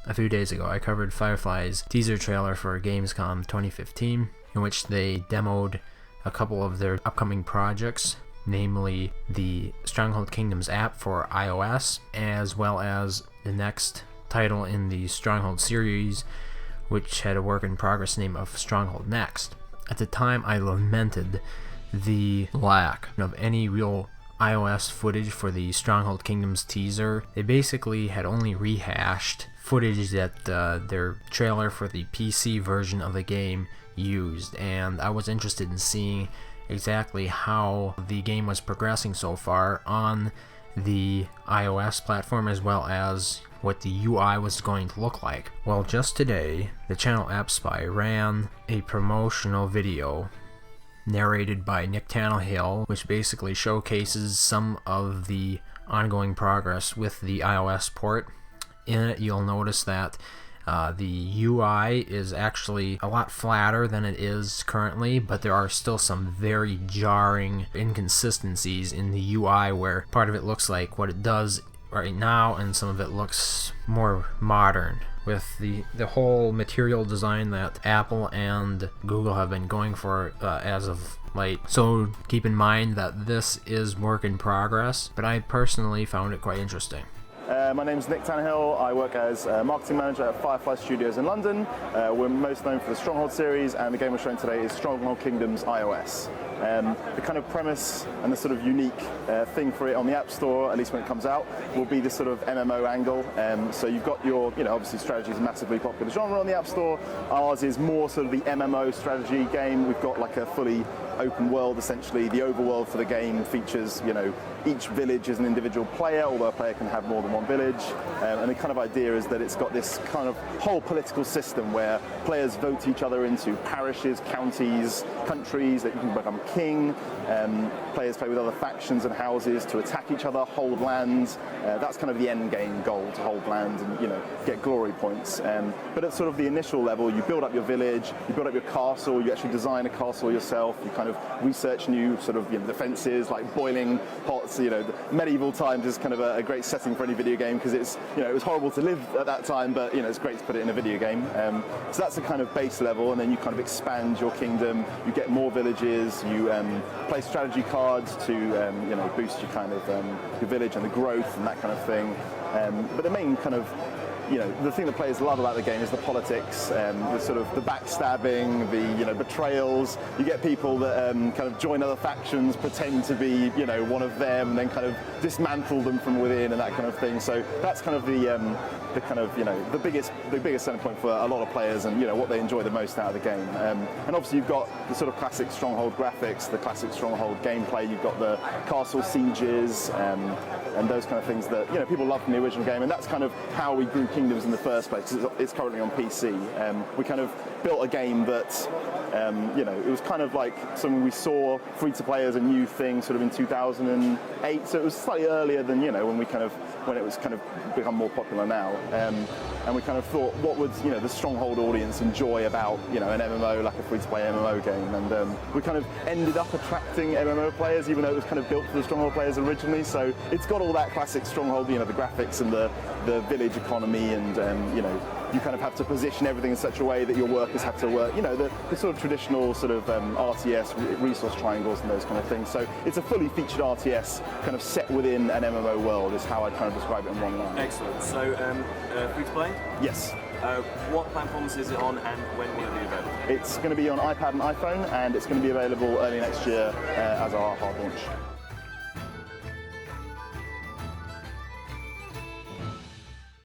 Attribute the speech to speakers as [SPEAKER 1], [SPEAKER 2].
[SPEAKER 1] a few days ago, I covered Firefly's teaser trailer for Gamescom 2015, in which they demoed a couple of their upcoming projects, namely the Stronghold Kingdoms app for iOS, as well as the next title in the Stronghold series, which had a work in progress name of Stronghold Next. At the time, I lamented the lack of any real iOS footage for the Stronghold Kingdoms teaser. They basically had only rehashed footage that their trailer for the PC version of the game used, and I was interested in seeing exactly how the game was progressing so far on the iOS platform, as well as what the UI was going to look like. Well, just today, the channel AppSpy ran a promotional video narrated by Nick Tannehill, which basically showcases some of the ongoing progress with the iOS port. In it, you'll notice that the UI is actually a lot flatter than it is currently, but there are still some very jarring inconsistencies in the UI where part of it looks like what it does right now and some of it looks more modern, with the whole material design that Apple and Google have been going for as of late. So keep in mind that this is work in progress, but I personally found it quite interesting.
[SPEAKER 2] My name is Nick Tannehill. I work as marketing manager at Firefly Studios in London. We're most known for the Stronghold series, and the game we're showing today is Stronghold Kingdoms iOS. The kind of premise and the sort of unique thing for it on the App Store, at least when it comes out, will be this sort of MMO angle. So you've got your, obviously strategy is a massively popular genre on the App Store. Ours is more sort of the MMO strategy game. We've got like a fully open world, essentially. The overworld for the game features, each village is an individual player, although a player can have more than one village. And the kind of idea is that it's got this kind of whole political system where players vote each other into parishes, counties, countries, that you can become king. Players play with other factions and houses to attack each other, hold lands. That's kind of the end game goal, to hold land and get glory points. But at sort of the initial level, you build up your village, you build up your castle, you actually design a castle yourself, you kind of research new sort of defenses like boiling pots. Medieval times is kind of a great setting for any video game because it's it was horrible to live at that time, but it's great to put it in a video game. So that's a kind of base level, and then you kind of expand your kingdom. You get more villages. You play strategy cards to boost your kind of your village and the growth and that kind of thing. But the main kind of the thing that players love about the game is the politics, the sort of the backstabbing, the betrayals. You get people that kind of join other factions, pretend to be one of them, and then kind of dismantle them from within and that kind of thing. So that's kind of the kind of the biggest selling point for a lot of players, and what they enjoy the most out of the game. And obviously you've got the sort of classic Stronghold graphics, the classic Stronghold gameplay. You've got the castle sieges and those kind of things that people love from the original game, and that's kind of how we grew Kingdoms in the first place. It's currently on PC. We kind of built a game that it was kind of like something we saw free to play as a new thing sort of in 2008, so it was slightly earlier than when it was kind of become more popular now. And we kind of thought, what would the Stronghold audience enjoy about an MMO, like a free-to-play MMO game? And we kind of ended up attracting MMO players, even though it was kind of built for the Stronghold players originally. So it's got all that classic Stronghold, the graphics and the village economy, and you kind of have to position everything in such a way that your workers have to work, the sort of traditional sort of RTS, resource triangles and those kind of things. So it's a fully featured RTS kind of set within an MMO world is how I kind of describe it in one line.
[SPEAKER 3] Excellent. So free to play?
[SPEAKER 2] Yes.
[SPEAKER 3] What platforms is it on, and when will it be available?
[SPEAKER 2] It's going to be on iPad and iPhone, and it's going to be available early next year as our hard launch.